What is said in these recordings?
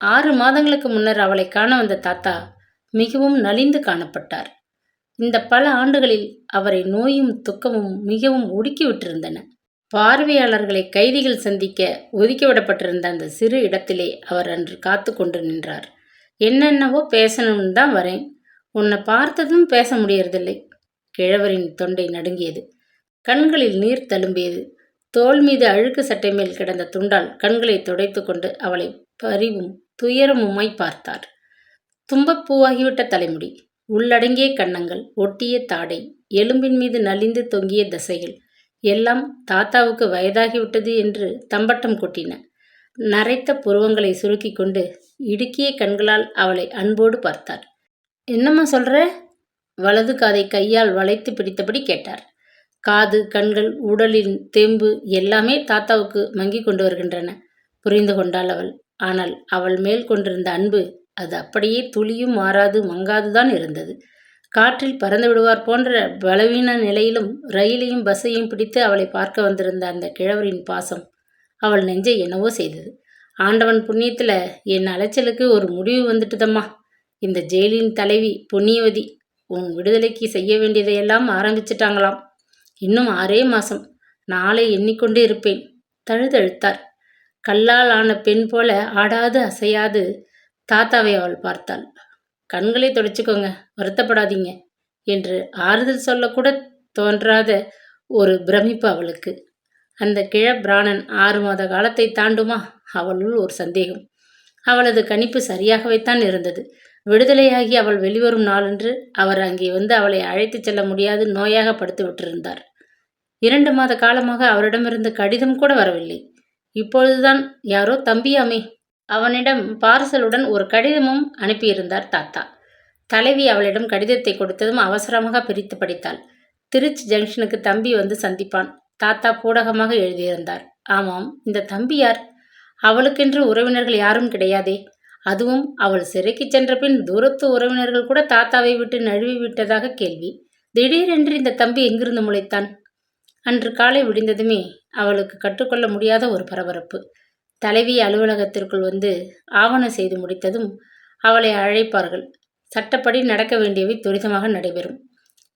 6 மாதங்களுக்கு முன்னர் அவளை காண வந்த தாத்தா மிகவும் நலிந்து காணப்பட்டார். இந்த பல ஆண்டுகளில் அவரை நோயும் துக்கமும் மிகவும் ஒடுக்கிவிட்டிருந்தன. பார்வையாளர்களை கைதிகள் சந்திக்க ஒதுக்கிவிடப்பட்டிருந்த அந்த சிறு இடத்திலே அவர் அன்று காத்து கொண்டு நின்றார். என்னென்னவோ பேசணும்னு தான் வரேன், உன்னை பார்த்ததும் பேச முடியறதில்லை. கிழவரின் தொண்டை நடுங்கியது. கண்களில் நீர் தழும்பியது. தோள் மீது அழுக்கு சட்டை மேல் கிடந்த துண்டால் கண்களை துடைத்து கொண்டு அவளை பரிவும் துயரமுமாய் பார்த்தார். தும்பப்பூவாகிவிட்ட தலைமுடி, உள்ளடங்கிய கன்னங்கள், ஒட்டிய தாடை, எலும்பின் மீது நலிந்து தொங்கிய தசைகள் எல்லாம் தாத்தாவுக்கு வயதாகிவிட்டது என்று தம்பட்டம் கொட்டின. நரைத்த புருவங்களை சுருக்கி கொண்டு இடுக்கிய கண்களால் அவளை அன்போடு பார்த்தார். என்னம்மா சொல்ற? வலது காதை கையால் வளைத்து பிடித்தபடி கேட்டார். காது, கண்கள், உடலின் தெம்பு எல்லாமே தாத்தாவுக்கு மங்கி கொண்டு வருகின்றன. புரிந்து கொண்டாள் அவள். ஆனால் அவள் மேல் கொண்டிருந்த அன்பு அது அப்படியே துளியும் மாறாது மங்காதுதான் இருந்தது. காற்றில் பறந்து விடுவார் போன்ற பலவீன நிலையிலும் ரயிலையும் பஸ்ஸையும் பிடித்து அவளை பார்க்க வந்திருந்த அந்த கிழவரின் பாசம் அவள் நெஞ்சை என்னவோ செய்தது. ஆண்டவன் புண்ணியத்தில் என் அலைச்சலுக்கு ஒரு முடிவு வந்துட்டுதம்மா. இந்த ஜெயிலின் தலைவி புண்ணியவதி உன் விடுதலைக்கு செய்ய வேண்டியதையெல்லாம் ஆரம்பிச்சிட்டாங்களாம். இன்னும் 6 மாதம். நாளை எண்ணிக்கொண்டு இருப்பேன். தழுதழுத்தார். கல்லால் ஆன பெண் போல ஆடாது அசையாது தாத்தாவை அவள் பார்த்தாள். கண்களை தொடச்சிக்கோங்க, வருத்தப்படாதீங்க என்று ஆறுதல் சொல்லக்கூட தோன்றாத ஒரு பிரமிப்பு அவளுக்கு. அந்த கிழப்பிராணன் 6 மாத காலத்தை தாண்டுமா? அவளுள் ஒரு சந்தேகம். அவளது கணிப்பு சரியாகவேத்தான் இருந்தது. விடுதலையாகி அவள் வெளிவரும் நாளன்று அவர் அங்கே வந்து அவளை அழைத்து செல்ல முடியாது நோயாக படுத்து விட்டிருந்தார். 2 மாத காலமாக அவரிடமிருந்து கடிதம் கூட வரவில்லை. இப்பொழுதுதான் யாரோ தம்பியாமே, அவனிடம் பார்சலுடன் ஒரு கடிதமும் அனுப்பியிருந்தார் தாத்தா. தலைவி அவளிடம் கடிதத்தை கொடுத்ததும் அவசரமாக பிரித்து படித்தாள். திருச்சி ஜங்ஷனுக்கு தம்பி வந்து சந்திப்பான். தாத்தா பூடகமாக எழுதியிருந்தார். ஆமாம், இந்த தம்பி யார்? அவளுக்கென்று உறவினர்கள் யாரும் கிடையாதே. அதுவும் அவள் சிறைக்கு சென்ற பின் தூரத்து உறவினர்கள் கூட தாத்தாவை விட்டு நழுவி விட்டதாக கேள்வி. திடீரென்று இந்த தம்பி எங்கிருந்து முளைத்தான்? அன்று காலை விடிந்ததுமே அவளுக்கு கற்றுக்கொள்ள முடியாத ஒரு பரபரப்பு. தலைவி அலுவலகத்திற்குள் வந்து ஆவணம் செய்து முடித்ததும் அவளை அழைப்பார்கள். சட்டப்படி நடக்க வேண்டியவை துரிதமாக நடைபெறும்.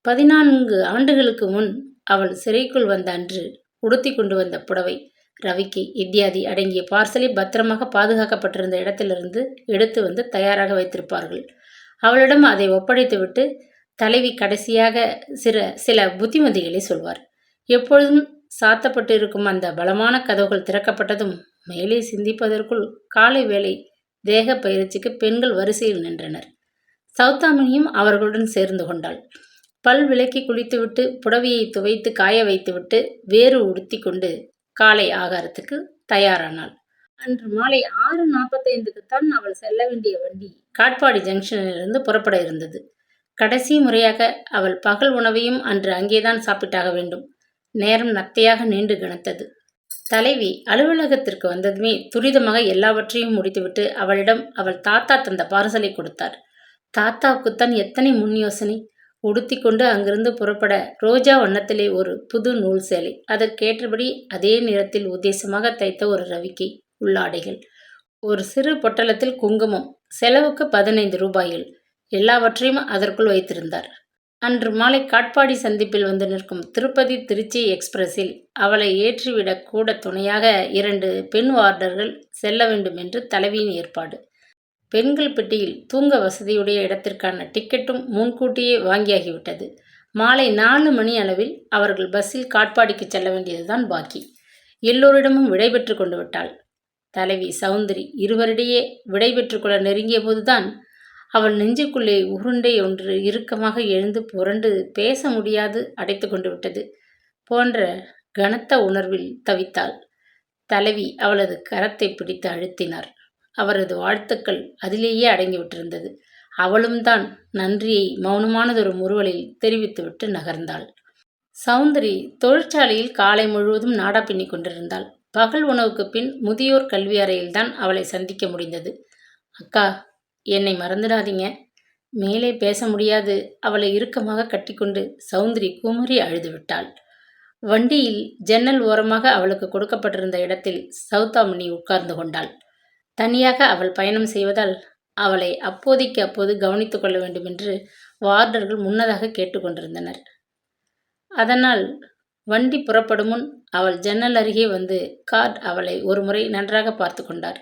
14 ஆண்டுகளுக்கு முன் அவள் சிறைக்குள் வந்த அன்று உடுத்தி கொண்டு வந்த புடவை, ரவிக்கை இத்தியாதி அடங்கிய பார்சலை பத்திரமாக பாதுகாக்கப்பட்டிருந்த இடத்திலிருந்து எடுத்து வந்து தயாராக வைத்திருப்பார்கள். அவளிடம் அதை ஒப்படைத்துவிட்டு தலைவி கடைசியாக சில புத்திமதிகளை சொல்வார். எப்பொழுதும் சாத்தப்பட்டு இருக்கும் அந்த பலமான கதவுகள் திறக்கப்பட்டதும் மேலே சிந்திப்பதற்குள் காலை வேளை தேக பயிற்சிக்கு பெண்கள் வரிசையில் நின்றனர். சௌதாமினியும் அவர்களுடன் சேர்ந்து கொண்டாள். பல் விளக்கி குளித்துவிட்டு புடவையை துவைத்து காய வைத்துவிட்டு வேறு உடுத்தி கொண்டு காலை ஆகாரத்துக்கு தயாரானாள். அன்று மாலை 6:45க்குத்தான் அவள் செல்ல வேண்டிய வண்டி காட்பாடி ஜங்ஷனிலிருந்து புறப்பட இருந்தது. கடைசி முறையாக அவள் பகல் உணவையும் அன்று அங்கேதான் சாப்பிட்டாக வேண்டும். நேரம் நத்தையாக நீண்டு கனத்தது. தலைவி அலுவலகத்திற்கு வந்ததுமே துரிதமாக எல்லாவற்றையும் முடித்துவிட்டு அவளிடம் அவள் தாத்தா தந்த பார்சலை கொடுத்தார். தாத்தாவுக்குத்தான் எத்தனை முன் யோசனை! உடுத்தி கொண்டு அங்கிருந்து புறப்பட ரோஜா வண்ணத்திலே ஒரு புது நூல் சேலை, அதற்கேற்றபடி அதே நிறத்தில் உத்தேசமாக தைத்த ஒரு ரவிக்கை, உள்ளாடைகள், ஒரு சிறு பொட்டலத்தில் குங்குமம், செலவுக்கு 15 ரூபாய்கள், எல்லாவற்றையும் அதற்குள் வைத்திருந்தார். அன்று மாலை காட்பாடி சந்திப்பில் வந்து நிற்கும் திருப்பதி திருச்சி எக்ஸ்பிரஸில் அவளை ஏற்றிவிடக் கூட துணையாக 2 பெண் வார்டர்கள் செல்ல வேண்டும் என்று தலைவியின் ஏற்பாடு. பெண்கள் பெட்டியில் தூங்க வசதியுடைய இடத்திற்கான டிக்கெட்டும் முன்கூட்டியே வாங்கியாகிவிட்டது. மாலை 4 மணி அளவில் அவர்கள் பஸ்ஸில் காட்பாடிக்கு செல்ல வேண்டியதுதான் பாக்கி. எல்லோரிடமும் விடைபெற்று கொண்டு விட்டாள். தலைவி சௌந்தரி இருவரிடையே விடைபெற்று கொள்ள நெருங்கிய போதுதான் அவள் நெஞ்சுக்குள்ளே உருண்டை ஒன்று இறுக்கமாக எழுந்து புரண்டு பேச முடியாது அடைத்து கொண்டு விட்டது போன்ற கனத்த உணர்வில் தவித்தாள். தலைவி அவளது கரத்தை பிடித்து அழுத்தினார். அவரது வாழ்த்துக்கள் அதிலேயே அடங்கிவிட்டிருந்தது. அவளும் தான் நன்றியை மௌனமானதொரு முறுவலில் தெரிவித்துவிட்டு நகர்ந்தாள். சௌந்தரி தொழிற்சாலையில் காலை முழுவதும் நாடா பின்னிக் கொண்டிருந்தாள். பகல் உணவுக்கு பின் முதியோர் கல்வி அறையில்தான் அவளை சந்திக்க முடிந்தது. அக்கா, என்னை மறந்துடாதீங்க. மேலே பேச முடியாது அவளை இறுக்கமாக கட்டிக்கொண்டு சௌந்தரி குமரி அழுதுவிட்டாள். வண்டியில் ஜன்னல் ஓரமாக அவளுக்கு கொடுக்கப்பட்டிருந்த இடத்தில் சௌதாமினி உட்கார்ந்து கொண்டாள். தனியாக அவள் பயணம் செய்வதால் அவளை அப்போதைக்கு அப்போது கவனித்துக் கொள்ள வேண்டுமென்று வார்டர்கள் முன்னதாக கேட்டுக்கொண்டிருந்தனர். அதனால் வண்டி புறப்படும் முன் அவள் ஜன்னல் அருகே வந்து கார்ட் அவளை ஒருமுறை நன்றாக பார்த்து கொண்டார்.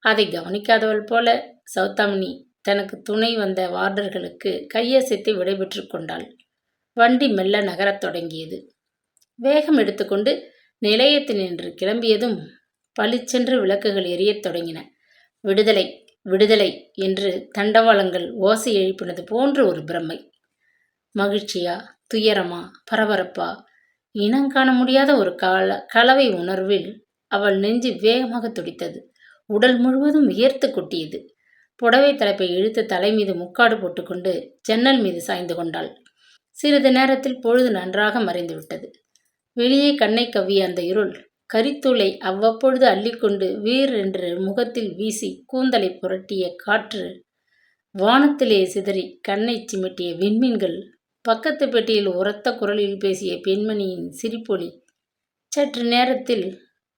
அதை கவனிக்காதவள் போல சௌதாமினி தனக்கு துணை வந்த வார்டர்களுக்கு கையசைத்து விடைபெற்று கொண்டாள். வண்டி மெல்ல நகரத் தொடங்கியது. வேகம் எடுத்துக்கொண்டு நிலையத்தினின்று கிளம்பியதும் பளிச்சென்று விளக்குகள் எரியத் தொடங்கின. விடுதலை, விடுதலை என்று தண்டவாளங்கள் ஓசை எழுப்பினது போன்ற ஒரு பிரமை. மகிழ்ச்சியா, துயரமா, பரபரப்பா, இனங்காண முடியாத ஒரு கலவை உணர்வில் அவள் நெஞ்சு வேகமாக துடித்தது. உடல் முழுவதும் வியர்த்து கொட்டியது. புடவை தலைப்பை இழுத்து தலை மீது முக்காடு போட்டுக்கொண்டு ஜன்னல் மீது சாய்ந்து கொண்டாள். சிறிது நேரத்தில் பொழுது நன்றாக மறைந்து விட்டது. வெளியே கண்ணை கவ்விய அந்த இருள் கரித்தூளை அவ்வப்பொழுது அள்ளிக்கொண்டு வீர் என்று முகத்தில் வீசி கூந்தலை புரட்டிய காற்று, வானத்திலே சிதறி கண்ணை சிமிட்டிய விண்மீன்கள், பக்கத்து பெட்டியில் உரத்த குரலில் பேசிய பெண்மணியின் சிரிப்பொலி. சற்று நேரத்தில்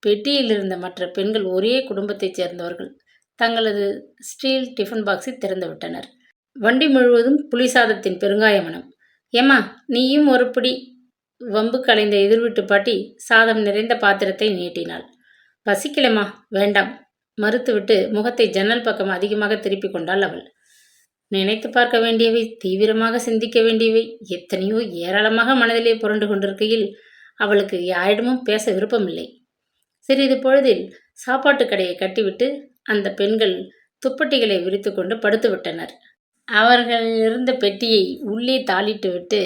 பெட்டியில் இருந்த மற்ற பெண்கள் ஒரே குடும்பத்தைச் சேர்ந்தவர்கள் தங்களது ஸ்டீல் டிஃபன் பாக்ஸை திறந்து விட்டனர். வண்டி முழுவதும் புளிசாதத்தின் பெருங்காய மனம். ஏம்மா, நீயும் ஒரு பிடி? வம்பு கலைந்த எதிர்விட்டு பாட்டி சாதம் நிறைந்த பாத்திரத்தை நீட்டினாள். பசிக்கலம்மா, வேண்டாம் மறுத்துவிட்டு முகத்தை ஜன்னல் பக்கம் அதிகமாக திருப்பி கொண்டாள் அவள். நினைத்து பார்க்க வேண்டியவை, தீவிரமாக சிந்திக்க வேண்டியவை எத்தனையோ ஏராளமாக மனதிலே புரண்டு கொண்டிருக்கையில் அவளுக்கு யாரிடமும் பேச விருப்பமில்லை. சிறிது பொழுதில் சாப்பாட்டு கடையை கட்டிவிட்டு அந்த பெண்கள் துப்பட்டிகளை விரித்து கொண்டு படுத்து விட்டனர். அவர்கள் இருந்த பெட்டியை உள்ளே தாளிட்டு விட்டு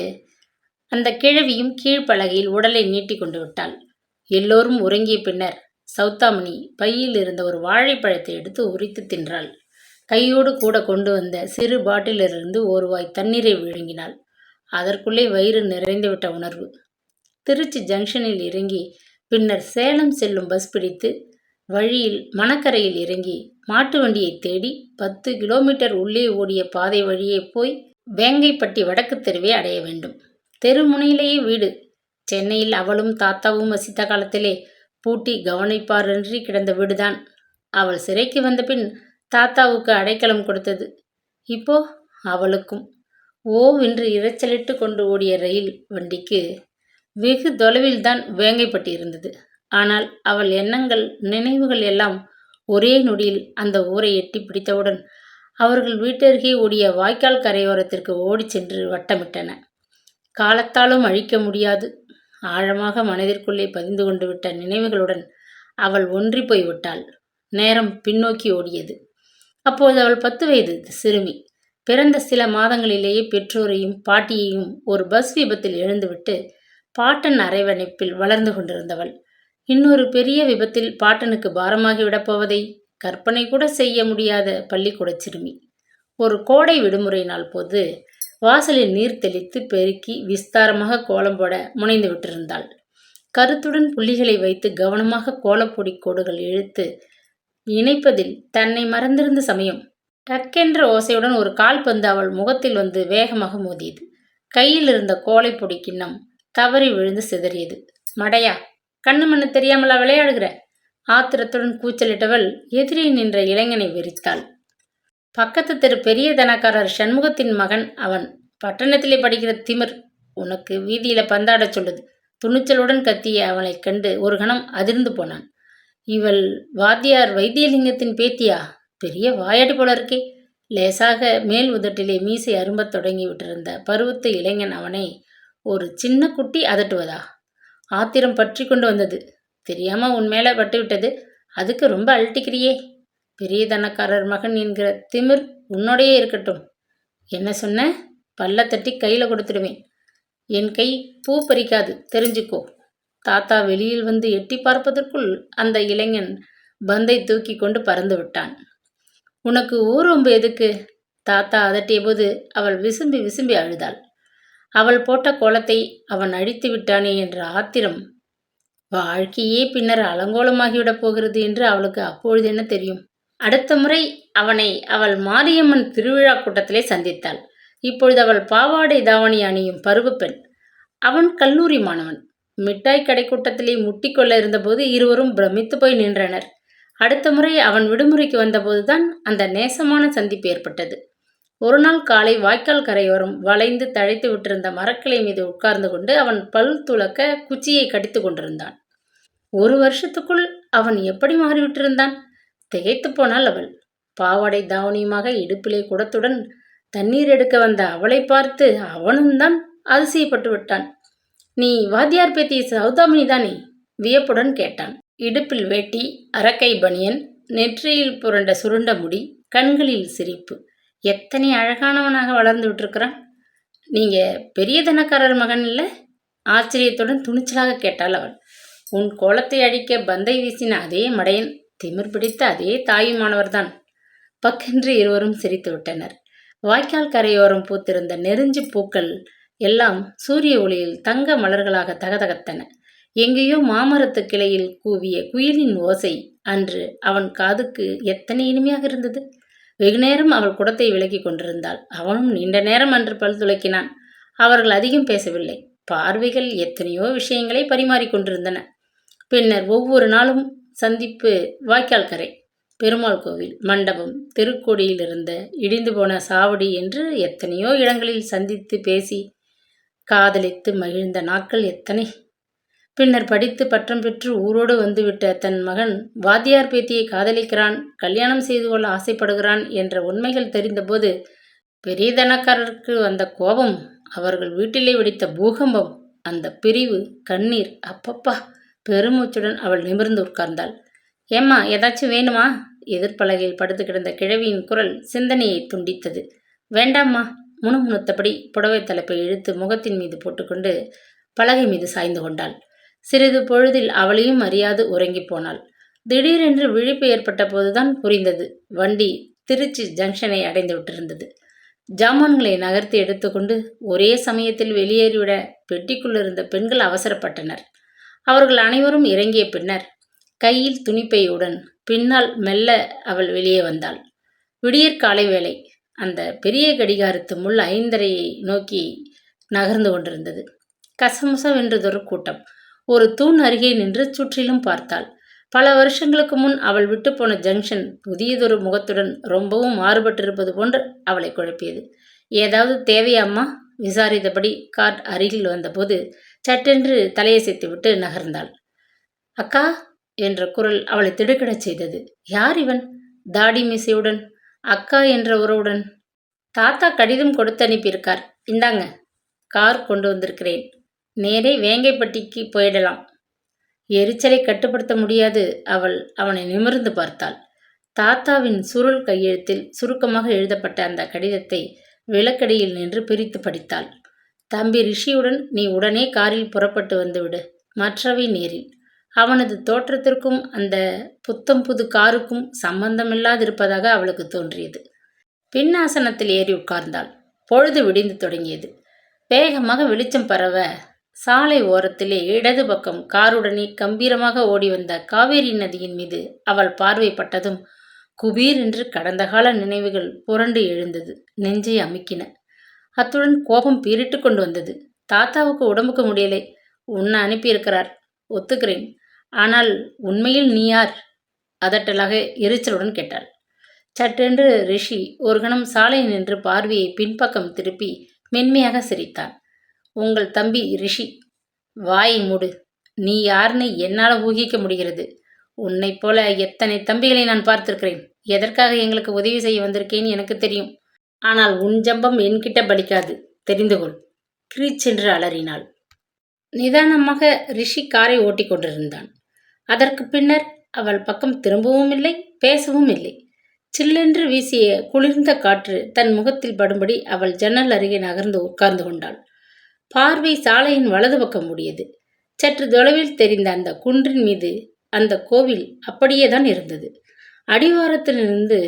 அந்த கிழவியும் கீழ்ப்பலகையில் உடலை நீட்டி கொண்டு விட்டாள். எல்லோரும் உறங்கிய பின்னர் சௌதாமினி பையில் இருந்த ஒரு வாழைப்பழத்தை எடுத்து உரித்து தின்றாள். கையோடு கூட கொண்டு வந்த சிறு பாட்டிலிருந்து ஒரு வாய் தண்ணீரை விழுங்கினாள். அதற்குள்ளே வயிறு நிறைந்துவிட்ட உணர்வு. திருச்சி ஜங்ஷனில் இறங்கி பின்னர் சேலம் செல்லும் பஸ் பிடித்து வழியில் மணக்கரையில் இறங்கி மாட்டு வண்டியை தேடி 10 கிலோமீட்டர் உள்ளே ஓடிய பாதை வழியே போய் வேங்கைப்பட்டி வடக்கு தெருவை அடைய வேண்டும். தெருமுனையிலேயே வீடு. சென்னையில் அவளும் தாத்தாவும் வசித்த காலத்திலே பூட்டி கவனிப்பாரின்றி கிடந்த வீடுதான். அவள் சிறைக்கு வந்த பின் தாத்தாவுக்கு அடைக்கலம் கொடுத்தது. இப்போ அவளுக்கும். ஓவென்று இரைச்சலிட்டு கொண்டு ஓடிய ரயில் வண்டிக்கு வெகு தொலைவில்தான் வேங்கைப்பட்டி இருந்தது. ஆனால் அவள் எண்ணங்கள், நினைவுகள் எல்லாம் ஒரே நொடியில் அந்த ஊரை எட்டி பிடித்தவுடன் அவர்கள் வீட்டருகே ஓடிய வாய்க்கால் கரையோரத்திற்கு ஓடிச் சென்று வட்டமிட்டன. காலத்தாலும் அழிக்க முடியாது ஆழமாக மனதிற்குள்ளே பதிந்து கொண்டு விட்ட நினைவுகளுடன் அவள் ஒன்றி போய்விட்டாள். நேரம் பின்னோக்கி ஓடியது. அப்போது அவள் 10 வயது சிறுமி. பிறந்த சில மாதங்களிலேயே பெற்றோரையும் பாட்டியையும் ஒரு பஸ் விபத்தில் எழுந்துவிட்டு பாட்டன் அரவணைப்பில் வளர்ந்து கொண்டிருந்தவள். இன்னொரு பெரிய விபத்தில் பாட்டனுக்கு பாரமாகிவிடப் போவதை கற்பனை கூட செய்ய முடியாத பள்ளிக்கூட சிறுமி. ஒரு கோடை விடுமுறை நாள் போது வாசலில் நீர் தெளித்து பெருக்கி விஸ்தாரமாக கோலம் போட முனைந்து விட்டிருந்தாள். கருத்துடன் புள்ளிகளை வைத்து கவனமாக கோலப்பொடி கோடுகள் இழுத்து இணைப்பதில் தன்னை மறந்திருந்த சமயம் டக்கென்ற ஓசையுடன் ஒரு கால்பந்து அவள் முகத்தில் வந்து வேகமாக மோதியது. கையில் இருந்த கோலைப்பொடி கிண்ணம் தவறி விழுந்து சிதறியது. மடையா, கண்ணு மண்ணு தெரியாமலா விளையாடுகிற? ஆத்திரத்துடன் கூச்சலிட்டவள் எதிரே நின்ற இளைஞனை வெறித்தாள். பக்கத்து தெரு பெரிய தனக்காரர் சண்முகத்தின் மகன் அவன். பட்டணத்திலே படிக்கிற திமிர். உனக்கு வீதியில பந்தாடச் சொல்லுது. துணிச்சலுடன் கத்திய அவனை கண்டு ஒரு கணம் அதிர்ந்து போனான். இவள் வாத்தியார் வைத்தியலிங்கத்தின் பேத்தியா? பெரிய வாயாடி போல இருக்கே. லேசாக மேல் உதட்டிலே மீசை அரும்பத் தொடங்கி விட்டிருந்த பருவத்து இளைஞன் அவனை ஒரு சின்ன குட்டி அதட்டுவதா? ஆத்திரம் பற்றி கொண்டு வந்தது. தெரியாம உன் மேலே பட்டுவிட்டது, அதுக்கு ரொம்ப அழட்டிக்கிறியே. பெரிய தனக்காரர் மகன் என்கிற திமிர் உன்னோடையே இருக்கட்டும். என்ன சொன்ன? பல்ல தட்டி கையில் கொடுத்துடுவேன். என் கை பூ பறிக்காது, தெரிஞ்சுக்கோ. தாத்தா வெளியில் வந்து எட்டி பார்ப்பதற்குள் அந்த இளைஞன் பந்தை தூக்கி கொண்டு பறந்து விட்டான். உனக்கு ஊரொம்பு எதுக்கு? தாத்தா அதட்டிய போது அவள் விசும்பி விசும்பி அழுதாள். அவள் போட்ட கோலத்தை அவன் அழித்து விட்டானே என்ற ஆத்திரம். வாழ்க்கையே பின்னர் அலங்கோலமாகிவிடப் போகிறது என்று அவளுக்கு அப்பொழுது என்ன தெரியும்? அடுத்த முறை அவனை அவள் மாரியம்மன் திருவிழா கூட்டத்திலே சந்தித்தாள். இப்பொழுது அவள் பாவாடை தாவணி அணியும் பருவ பெண். அவன் கல்லூரி மாணவன். மிட்டாய் கடை கூட்டத்திலே முட்டிக்கொள்ள இருந்தபோது இருவரும் பிரமித்து போய் நின்றனர். அடுத்த முறை அவன் விடுமுறைக்கு வந்தபோதுதான் அந்த நேசமான சந்திப்பு ஏற்பட்டது. ஒரு நாள் காலை வாய்க்கால் கரையோரம் வளைந்து தழைத்து விட்டிருந்த மரக்கிளை மீது உட்கார்ந்து கொண்டு அவன் பல் துளக்க குச்சியை கடித்து கொண்டிருந்தான். 1 வருஷத்துக்குள் அவன் எப்படி மாறிவிட்டிருந்தான்? திகைத்து போனாள் அவள். பாவாடை தாவணியுமாக இடுப்பிலே குடத்துடன் தண்ணீர் எடுக்க வந்த அவளை பார்த்து அவனும் தான் அதிசயப்பட்டு விட்டான். நீ வாத்தியார் பேத்தி சௌதாமினி தானே? வியப்புடன் கேட்டான். இடுப்பில் வேட்டி, அரக்கை பனியன், நெற்றியில் புரண்ட சுருண்ட முடி, கண்களில் சிரிப்பு. எத்தனை அழகானவனாக வளர்ந்து விட்டிருக்கிறான். நீங்க பெரிய தனக்காரர் மகன் இல்லை? ஆச்சரியத்துடன் துணிச்சலாக கேட்டாள் அவள். உன் கோலத்தை அழிக்க பந்தை வீசின அதே மடையன், திமிர் பிடித்த அதே தாயுமானவர்தான். பக்கென்று இருவரும் சிரித்து விட்டனர். வாய்க்கால் கரையோரம் பூத்திருந்த நெருஞ்சி பூக்கள் எல்லாம் சூரிய ஒளியில் தங்க மலர்களாக தகதகத்தன. எங்கேயோ மாமரத்து கிளையில் கூவிய குயிலின் ஓசை அன்று அவன் காதுக்கு எத்தனை இனிமையாக இருந்தது. வெகுநேரம் அவள் குடத்தை விலக்கி கொண்டிருந்தாள். அவனும் நீண்ட நேரம் அன்று பல் துளக்கினான். அவர்கள் அதிகம் பேசவில்லை. பார்வைகள் எத்தனையோ விஷயங்களை பரிமாறிக்கொண்டிருந்தன. பின்னர் ஒவ்வொரு நாளும் சந்திப்பு வாய்க்கால் கரை, பெருமாள் கோவில், மண்டபம், தெருக்கோடியில் இருந்த இடிந்து போன சாவடி என்று எத்தனையோ இடங்களில் சந்தித்து பேசி காதலித்து மகிழ்ந்த நாட்கள் எத்தனை. பின்னர் படித்து பட்டம் பெற்று ஊரோடு வந்துவிட்ட தன் மகன் வாத்தியார் பேத்தியை காதலிக்கிறான், கல்யாணம் செய்து கொள்ள ஆசைப்படுகிறான் என்ற உண்மைகள் தெரிந்தபோது பெரிய தனக்காரருக்கு வந்த கோபம், அவர்கள் வீட்டிலே வெடித்த பூகம்பம், அந்த பிரிவு, கண்ணீர், அப்பப்பா! பெருமூச்சுடன் அவள் நிமிர்ந்து உட்கார்ந்தாள். ஏம்மா, ஏதாச்சும் வேணுமா? எதிர்ப்பலகையில் படுத்து கிடந்த கிழவியின் குரல் சிந்தனையை துண்டித்தது. வேண்டாம்மா, முணுமுணுத்தபடி புடவை தலைப்பை இழுத்து முகத்தின் மீது போட்டுக்கொண்டு பலகை மீது சாய்ந்து கொண்டாள். சிறிது பொழுதில் அவளையும் அறியாது உறங்கி போனாள். திடீரென்று விழிப்பு ஏற்பட்ட போதுதான் புரிந்தது. வண்டி திருச்சி ஜங்ஷனை அடைந்து விட்டிருந்தது. ஜாமான்களை நகர்த்தி எடுத்துக்கொண்டு ஒரே சமயத்தில் வெளியேறிவிட பெட்டிக்குள் இருந்த பெண்கள் அவசரப்பட்டனர். அவர்கள் அனைவரும் இறங்கிய பின்னர் கையில் துணிப்பையுடன் பின்னால் மெல்ல அவள் வெளியே வந்தாள். விடியற்காலை வேளை. அந்த பெரிய கடிகாரத்து முள் 5:30 நோக்கி நகர்ந்து கொண்டிருந்தது. கசமுசவென்றதொரு கூட்டம். ஒரு தூண் அருகே நின்று சுற்றிலும் பார்த்தாள். பல வருஷங்களுக்கு முன் அவள் விட்டுப்போன ஜங்ஷன் புதியதொரு முகத்துடன் ரொம்பவும் மாறுபட்டிருப்பது போன்று அவளை குழப்பியது. ஏதாவது தேவையாம்மா? விசாரித்தபடி கார் அருகில் வந்தபோது சட்டென்று தலையசைத்துவிட்டு நகர்ந்தாள். அக்கா என்ற குரல் அவளை திடுக்கிடச் செய்தது. யார் இவன்? தாடி மீசையுடன், அக்கா என்ற உறவுடன். தாத்தா கடிதம் கொடுத்து அனுப்பியிருக்கார். இந்தாங்க, கார் கொண்டு வந்திருக்கிறேன். நேரே வேங்கைப்பட்டிக்கு போயிடலாம். எரிச்சலை கட்டுப்படுத்த முடியாது அவள் அவனை நிமிர்ந்து பார்த்தாள். தாத்தாவின் சுருள் கையெழுத்தில் சுருக்கமாக எழுதப்பட்ட அந்த கடிதத்தை விளக்கடியில் நின்று பிரித்து படித்தாள். தம்பி ரிஷியுடன் நீ உடனே காரில் புறப்பட்டு வந்துவிடு, மற்றவை நேரில். அவனது தோற்றத்திற்கும் அந்த புத்தம் புது காருக்கும் சம்பந்தமில்லாதிருப்பதாக அவளுக்கு தோன்றியது. பின்னாசனத்தில் ஏறி உட்கார்ந்தாள். பொழுது விடிந்து தொடங்கியது. வேகமாக வெளிச்சம் பரவ சாலை ஓரத்திலே இடது பக்கம் காருடனே கம்பீரமாக ஓடி வந்த காவேரி நதியின் மீது அவள் பார்வைப்பட்டதும் குபீர் என்று கடந்த கால நினைவுகள் புரண்டு எழுந்தது. நெஞ்சை அமுக்கின. அத்துடன் கோபம் பீரிட்டு கொண்டு வந்தது. தாத்தாவுக்கு உடம்புக்கு முடியலை, உன்னை அனுப்பியிருக்கிறார், ஒத்துக்கிறேன். ஆனால் உண்மையில் நீ யார்? அதட்டலாக எரிச்சலுடன் கேட்டாள். சட்டென்று ரிஷி ஒரு கணம் சாலை நின்று பார்வையை பின்பக்கம் திருப்பி மென்மையாக சிரித்தான். உங்கள் தம்பி ரிஷி. வாயை மூடு. நீ யாருன்னு என்னால் ஊகிக்க முடிகிறது. உன்னைப் போல எத்தனை தம்பிகளை நான் பார்த்திருக்கிறேன். எதற்காக எங்களுக்கு உதவி செய்ய வந்திருக்கேன்னு எனக்கு தெரியும். ஆனால் உன் ஜம்பம் என்கிட்ட பலிக்காது, தெரிந்துகொள். கிரீச்சென்று அலறினாள். நிதானமாக ரிஷி காரை ஓட்டி கொண்டிருந்தான். அதற்கு பின்னர் அவள் பக்கம் திரும்பவும் இல்லை, பேசவும் இல்லை. சில்லென்று வீசிய குளிர்ந்த காற்று தன் முகத்தில் படும்படி அவள் ஜன்னல் அருகே நகர்ந்து உட்கார்ந்து கொண்டாள். பார்வை சாலையின் வலது பக்கம் மூடியது. சற்று தொலைவில் தெரிந்த அந்த குன்றின் மீது அந்த கோவில் அப்படியேதான் இருந்தது. அடிவாரத்திலிருந்து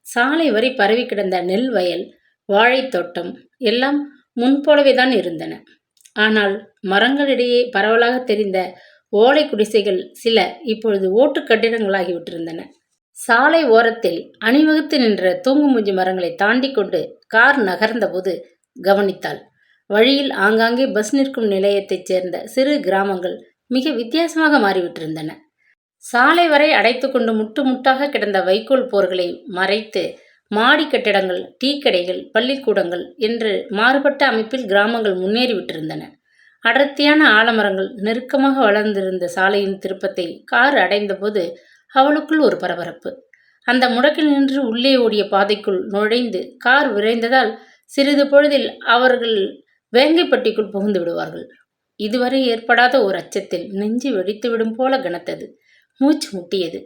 சாலை வரை பரவி கிடந்த நெல் வயல், வாழைத்தோட்டம் எல்லாம் முன்போலவேதான் இருந்தன. ஆனால் மரங்களிடையே பரவலாக தெரிந்த ஓலை குடிசைகள் சில இப்பொழுது ஓட்டு கட்டிடங்களாகிவிட்டிருந்தன. சாலை ஓரத்தில் அணிவகுத்து நின்ற தூங்குமூஞ்சி மரங்களை தாண்டி கொண்டு கார் நகர்ந்தபோது கவனித்தாள். வழியில் ஆங்காங்கே பஸ் நிற்கும் நிலையத்தைச் சேர்ந்த சிறு கிராமங்கள் மிக வித்தியாசமாக மாறிவிட்டிருந்தன. சாலை வரை அடைத்து கொண்டு முட்டு முட்டாக கிடந்த வைக்கோல் போர்களை மறைத்து மாடி கட்டிடங்கள், டீ கடைகள், பள்ளிக்கூடங்கள் என்று மாறுபட்ட அமைப்பில் கிராமங்கள் முன்னேறிவிட்டிருந்தன. அடர்த்தியான ஆலமரங்கள் நெருக்கமாக வளர்ந்திருந்த சாலையின் திருப்பத்தை கார் அடைந்தபோது அவளுக்குள் ஒரு பரபரப்பு. அந்த முடக்கில் நின்று உள்ளே ஓடிய பாதைக்குள் நுழைந்து கார் விரைந்ததால் சிறிது பொழுதில் அவர்கள் வேங்கைப்பட்டிக்குள் புகுந்து விடுவார்கள். இதுவரை ஏற்படாத ஒரு அச்சத்தில் நெஞ்சு வெடித்துவிடும் போல கனத்தது. மூச்சு முட்டியது.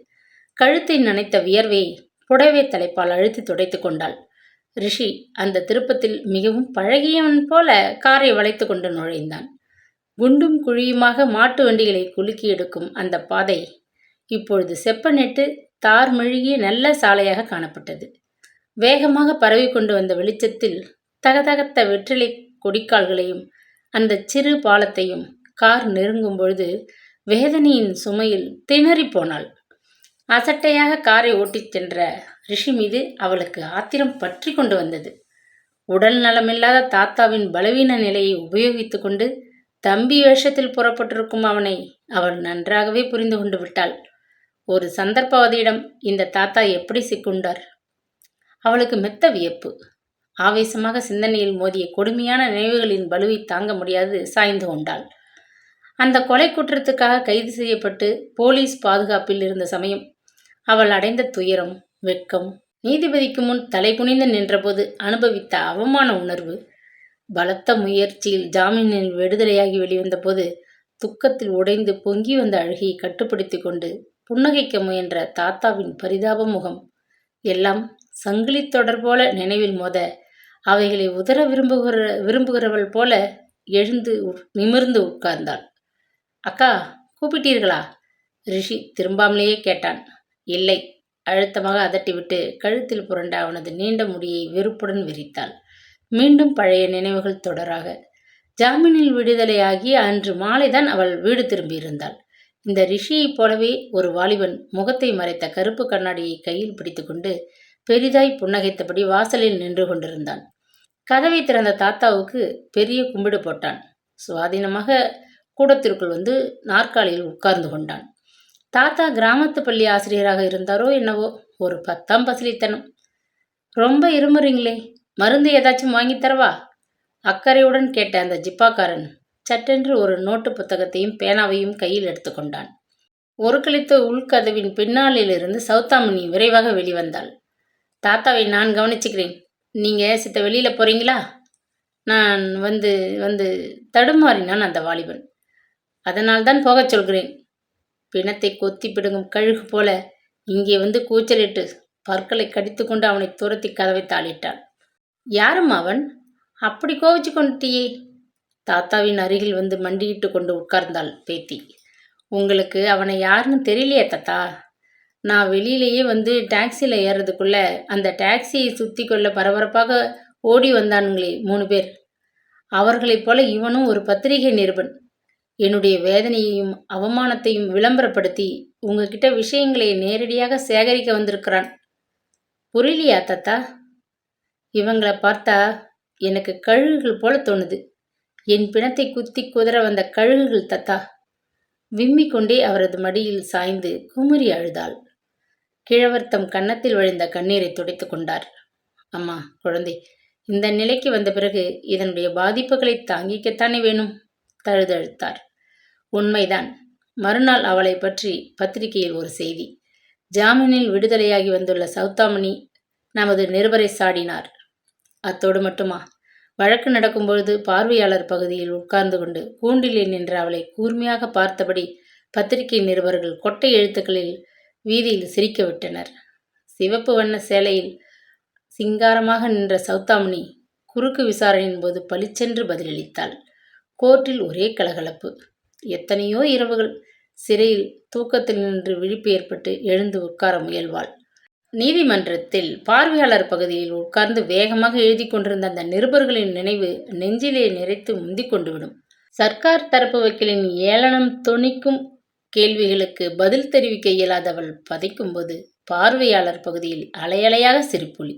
கழுத்தை நனைத்த வியர்வையை புடவை தலைப்பால் அழுத்தி துடைத்து கொண்டாள். ரிஷி அந்த திருப்பத்தில் மிகவும் பழகியவன் போல காரை வளைத்து கொண்டு நுழைந்தான். குண்டும் குழியுமாக மாட்டு வண்டிகளை குலுக்கி எடுக்கும் அந்த பாதை இப்பொழுது செப்பனிட்டு தார் மெழுகிய நல்ல சாலையாக காணப்பட்டது. வேகமாக பரவி கொண்டு வந்த வெளிச்சத்தில் தகதகத்த வெற்றிலை கொடிக்கால்களையும் அந்த சிறு பாலத்தையும் கார் நெருங்கும் பொழுது வேதனையின் சுமையில் திணறி போனாள். அசட்டையாக காரை ஓட்டிச் சென்ற ரிஷி மீது அவளுக்கு ஆத்திரம் பற்றி கொண்டு வந்தது. உடல் நலமில்லாத தாத்தாவின் பலவீன நிலையை உபயோகித்து கொண்டு தம்பி வேஷத்தில் புறப்பட்டிருக்கும் அவனை அவள் நன்றாகவே புரிந்து கொண்டு விட்டாள். ஒரு சந்தர்ப்பவாதியிடம் இந்த தாத்தா எப்படி சிக்குண்டார்? அவளுக்கு மெத்த வியப்பு. ஆவேசமாக சிந்தனையில் மோதிய கொடுமையான நினைவுகளின் பலுவை தாங்க முடியாது சாய்ந்து கொண்டாள். அந்த கொலை குற்றத்துக்காக கைது செய்யப்பட்டு போலீஸ் பாதுகாப்பில் இருந்த சமயம் அவள் அடைந்த துயரம், வெட்கம், நீதிபதிக்கு முன் தலை குனிந்து நின்றபோது அனுபவித்த அவமான உணர்வு, பலத்த முயற்சியில் ஜாமீனில் விடுதலையாகி வெளிவந்த போது துக்கத்தில் உடைந்து பொங்கி வந்த அழுகையை கட்டுப்படுத்தி கொண்டு புன்னகைக்க முயன்ற தாத்தாவின் பரிதாப முகம் எல்லாம் சங்கிலி தொடர் போல நினைவில் மோத அவைகளை உதற விரும்புகிறவள் போல எழுந்து நிமிர்ந்து உட்கார்ந்தாள். அக்கா, கூப்பிட்டீர்களா? ரிஷி திரும்பாமலேயே கேட்டான். இல்லை, அழுத்தமாக அதட்டிவிட்டு கழுத்தில் புரண்ட அவனது நீண்ட முடியை வெறுப்புடன் விரித்தாள். மீண்டும் பழைய நினைவுகள் தொடராக. ஜாமீனில் விடுதலையாகி அன்று மாலைதான் அவள் வீடு திரும்பியிருந்தாள். இந்த ரிஷியைப் போலவே ஒரு வாலிபன் முகத்தை மறைத்த கருப்பு கண்ணாடியை கையில் பிடித்துக்கொண்டு பெரிதாய் புன்னகைத்தபடி வாசலில் நின்று கொண்டிருந்தான். கதவை திறந்த தாத்தாவுக்கு பெரிய கும்பிடு போட்டான். சுவாதீனமாக கூடத்திற்குள் வந்து நாற்காலியில் உட்கார்ந்து கொண்டான். தாத்தா கிராமத்து பள்ளி ஆசிரியராக இருந்தாரோ என்னவோ, ஒரு 10ஆம் பசலித்தனம். ரொம்ப இருமுறீங்களே, மருந்து ஏதாச்சும் வாங்கித்தரவா? அக்கறையுடன் கேட்ட அந்த ஜிப்பாக்காரன் சட்டென்று ஒரு நோட்டு புத்தகத்தையும் பேனாவையும் கையில் எடுத்துக்கொண்டான். ஒரு கழித்த உள்கதவின் பின்னாலிலிருந்து சௌதாமணி விரைவாக வெளிவந்தாள். தாத்தாவை நான் கவனிச்சுக்கிறேன். நீங்கள் சித்த வெளியில் போகிறீங்களா? நான் வந்து வந்து தடுமாறினான் அந்த வாலிபன். அதனால்தான் போகச் சொல்கிறேன். பிணத்தை கொத்தி பிடுங்கும் கழுகு போல இங்கே வந்து கூச்சலிட்டு பற்களை கடித்து கொண்டு அவனை துரத்தி கதவை தாளிட்டாள். யாரும் அவன்? அப்படி கோவிச்சு கொண்டுட்டியே? தாத்தாவின் அருகில் வந்து மண்டியிட்டு கொண்டு உட்கார்ந்தாள் பேத்தி. உங்களுக்கு அவனை யாருன்னு தெரியலையே தாத்தா? நான் வெளியிலேயே வந்து டாக்ஸியில் ஏறதுக்குள்ள அந்த டாக்ஸியை சுற்றி கொள்ள பரபரப்பாக ஓடி வந்தானுங்களே 3 பேர். அவர்களைப் போல இவனும் ஒரு பத்திரிகை நிருபன். என்னுடைய வேதனையையும் அவமானத்தையும் விளம்பரப்படுத்தி உங்ககிட்ட விஷயங்களை நேரடியாக சேகரிக்க வந்திருக்கிறான். புரியலையா தாத்தா? இவங்களை பார்த்தா எனக்கு கழுகுகள் போல தோணுது. என் பிணத்தை குத்தி குதற வந்த கழுகுகள் தாத்தா. விம்மிக்கொண்டே அவரது மடியில் சாய்ந்து குமுறி அழுதாள். கிழவர் தம் கன்னத்தில் வழிந்த கண்ணீரை துடைத்து கொண்டார். அம்மா, குழந்தை இந்த நிலைக்கு வந்த பிறகு இதனுடைய பாதிப்புகளை தாங்கிக்கத்தானே வேணும், தழுதழுத்தார். உண்மைதான். மறுநாள் அவளை பற்றி பத்திரிகையில் ஒரு செய்தி. ஜாமீனில் விடுதலையாகி வந்துள்ள சௌதாமணி நமது நிருபரை சாடினார். அத்தோடு மட்டுமா, வழக்கு நடக்கும்பொழுது பார்வையாளர் பகுதியில் உட்கார்ந்து கொண்டு கூண்டிலே நின்ற அவளை கூர்மையாக பார்த்தபடி பத்திரிகை நிருபர்கள் கொட்டை எழுத்துக்களில் வீதியில் சிரிக்க விட்டனர். சிவப்பு வண்ண சேலையில் சிங்காரமாக நின்ற சௌதாமணி குறுக்கு விசாரணையின் போது பளிச்சென்று பதிலளித்தாள். கோர்ட்டில் ஒரே கலகலப்பு. எத்தனையோ இரவுகள் சிறையில் தூக்கத்தில் நின்று விழிப்பு ஏற்பட்டு எழுந்து உட்கார முயல்வாள். நீதிமன்றத்தில் பார்வையாளர் பகுதியில் உட்கார்ந்து வேகமாக எழுதி கொண்டிருந்த அந்த நிருபர்களின் நினைவு நெஞ்சிலே நிறைத்து முந்திக் கொண்டுவிடும். சர்க்கார் தரப்பு வக்கீலின் ஏளனம் தொனிக்கும் கேள்விகளுக்கு பதில் தெரிவிக்க இயலாதவள் பதைக்கும்போது பார்வையாளர் பகுதியில் அலையலையாக சிரிப்பொலி.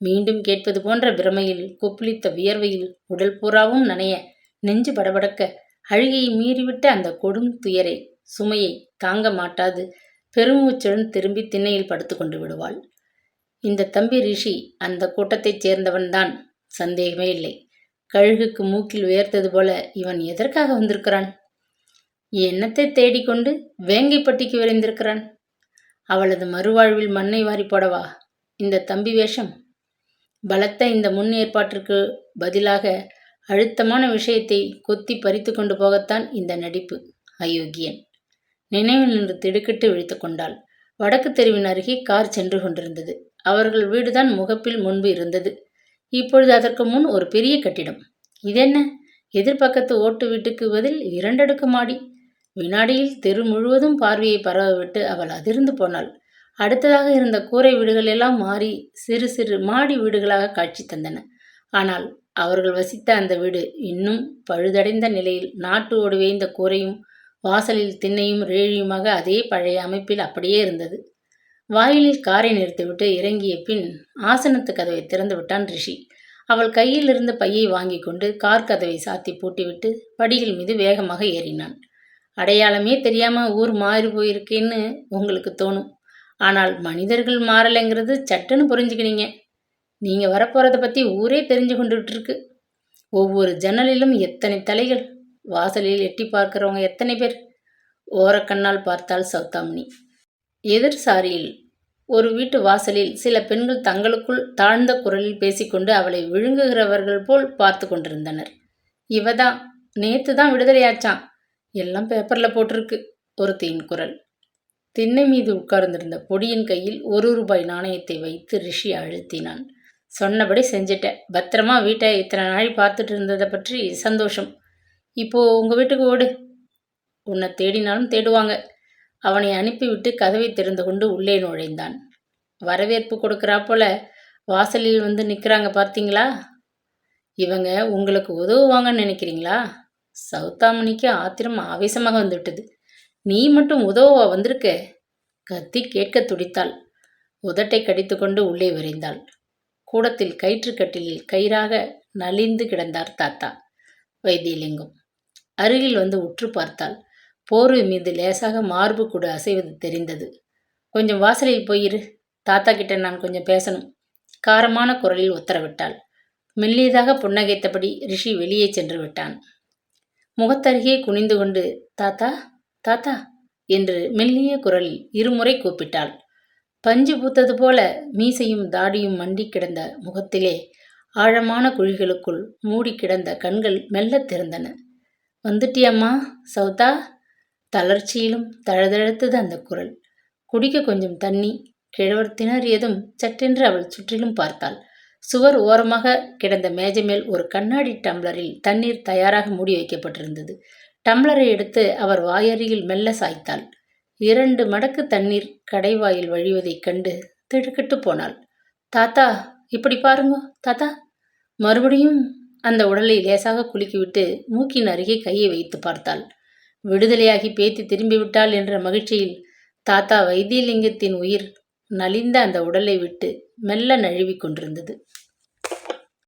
மீண்டும் கேட்பது போன்ற பிரமையில் கொப்புளித்த வியர்வையில் உடல் பூராவும் நனைய நெஞ்சு படபடக்க அழுகையை மீறிவிட்ட அந்த கொடும் துயரை சுமையை தாங்க மாட்டாது பெருமூச்சுடன் திரும்பி திண்ணையில் படுத்து கொண்டு விடுவாள். இந்த தம்பி ரிஷி அந்த கூட்டத்தைச் சேர்ந்தவன்தான், சந்தேகமே இல்லை. கழுகுக்கு மூக்கில் உயர்த்தது போல இவன் எதற்காக வந்திருக்கிறான்? எண்ணத்தை தேடிக்கொண்டு வேங்கைப்பட்டிக்கு விரைந்திருக்கிறான். அவளது மறுவாழ்வில் மண்ணை வாரி போடவா இந்த தம்பி வேஷம்? பலத்த இந்த முன் ஏற்பாட்டிற்கு பதிலாக அழுத்தமான விஷயத்தை கொத்தி பறித்து கொண்டு போகத்தான் இந்த நடிப்பு. அயோக்கியன். நினைவில் நின்று திடுக்கிட்டு விழித்து கொண்டாள். வடக்கு தெருவின் அருகே கார் சென்று கொண்டிருந்தது. அவர்கள் வீடுதான் முகப்பில் முன்பு இருந்தது. இப்பொழுது அதற்கு முன் ஒரு பெரிய கட்டிடம். இதென்ன, எதிர்பக்கத்து ஓட்டு வீட்டுக்கு பதில் 2 அடுக்கு மாடி. வினாடியில் தெரு முழுவதும் பார்வையை பரவவிட்டு அவள் அதிர்ந்து போனாள். அடுத்ததாக இருந்த கூரை வீடுகள் எல்லாம் மாறி சிறு சிறு மாடி வீடுகளாக காட்சி தந்தன. ஆனால் அவர்கள் வசித்த அந்த வீடு இன்னும் பழுதடைந்த நிலையில் நாட்டு ஓடு வேய்ந்த கூரையும் வாசலில் திண்ணையும் ரேழியுமாக அதே பழைய அமைப்பில் அப்படியே இருந்தது. வாயிலில் காரை நிறுத்திவிட்டு இறங்கிய பின் ஆசனத்து கதவை திறந்து விட்டான் ரிஷி. அவள் கையில் இருந்த பையை வாங்கி கொண்டு கார் கதவை சாத்தி பூட்டிவிட்டு படிகள் மீது வேகமாக ஏறினான். அடையாளமே தெரியாம ஊர் மாறி போயிருக்கேன்னு உங்களுக்கு தோணும். ஆனால் மனிதர்கள் மாறலைங்கிறது சட்டுன்னு புரிஞ்சுக்கினீங்க. நீங்க வரப்போறத பத்தி ஊரே தெரிஞ்சு கொண்டுட்டு இருக்கு. ஒவ்வொரு ஜன்னலிலும் எத்தனை தலைகள், வாசலில் எட்டி பார்க்கிறவங்க எத்தனை பேர். ஓரக்கண்ணால் பார்த்தாள் சௌதாமினி. எதிர் சாரியில் ஒரு வீட்டு வாசலில் சில பெண்கள் தங்களுக்குள் தாழ்ந்த குரலில் பேசிக்கொண்டு அவளை விழுங்குகிறவர்கள் போல் பார்த்து கொண்டிருந்தனர். இவதான் நேத்து தான் விடுதலையாச்சான், எல்லாம் பேப்பர்ல போட்டிருக்கு, ஒருத்தியின் குரல். திண்ணை மீது உட்கார்ந்திருந்த பொடியின் கையில் 1 ரூபாய் நாணயத்தை வைத்து ரிஷி அழுத்தினான். சொன்னபடி செஞ்சிட்ட. பத்திரமா வீட்டை இத்தனை நாள் பார்த்துட்டு இருந்ததை பற்றி சந்தோஷம். இப்போ உங்க வீட்டுக்கு ஓடு. உன்னை தேடினாலும் தேடுவாங்க. அவனை அனுப்பிவிட்டு கதவை திறந்து கொண்டு உள்ளே நுழைந்தான். வரவேற்பு கொடுக்கிறா போல வாசலில் வந்து நிற்கிறாங்க பார்த்தீங்களா? இவங்க உங்களுக்கு உதவுவாங்கன்னு நினைக்கிறீங்களா? சௌதாமணிக்கு ஆத்திரம் ஆவேசமாக வந்துவிட்டது. நீ மட்டும் உதவவா வந்திருக்க? கத்தி கேட்க துடித்தாள். உதட்டை கடித்து கொண்டு உள்ளே விரைந்தாள். கூடத்தில் கயிற்றுக்கட்டிலில் கயிறாக நலிந்து கிடந்தார் தாத்தா வைத்தியலிங்கம். அருகில் வந்து உற்று பார்த்தாள். போர்வை மீது லேசாக மார்பு கூட அசைவது தெரிந்தது. கொஞ்சம் வாசலில் போயிரு, தாத்தா கிட்ட நான் கொஞ்சம் பேசணும், காரமான குரலில் உத்தரவிட்டாள். மெல்லியதாக புன்னகைத்தபடி ரிஷி வெளியே சென்று விட்டான். முகத்தருகே குனிந்து கொண்டு தாத்தா தாத்தா என்று மெல்லிய குரலில் 2 முறை கூப்பிட்டாள். பஞ்சு பூத்தது போல மீசையும் தாடியும் மண்டி கிடந்த முகத்திலே ஆழமான குழிகளுக்குள் மூடி கிடந்த கண்கள் மெல்ல திறந்தன. வந்துட்டியம்மா சௌதா? தளர்ச்சியிலும் தழுதழுத்தது அந்த குரல். குடிக்க கொஞ்சம் தண்ணி. கிழவர் திணறியதும் சட்டென்று அவள் சுற்றிலும் பார்த்தாள். சுவர் ஓரமாக கிடந்த மேஜை மேல் ஒரு கண்ணாடி டம்ளரில் தண்ணீர் தயாராக மூடி வைக்கப்பட்டிருந்தது. டம்ளரை எடுத்து அவர் வாயருகில் மெல்ல சாய்த்தாள். 2 மடக்கு தண்ணீர் கடைவாயில் வழிவதைக் கண்டு திடுக்கிட்டு போனாள். தாத்தா இப்படி பாருங்க தாத்தா. மறுபடியும் அந்த உடலை லேசாக குலுக்கிவிட்டு மூக்கின் அருகே கையை வைத்து பார்த்தாள். விடுதலையாகி பேத்தி திரும்பிவிட்டாள் என்ற மகிழ்ச்சியில் தாத்தா வைத்தியலிங்கத்தின் உயிர் நலிந்த அந்த உடலை விட்டு மெல்ல நழுவி கொண்டிருந்தது.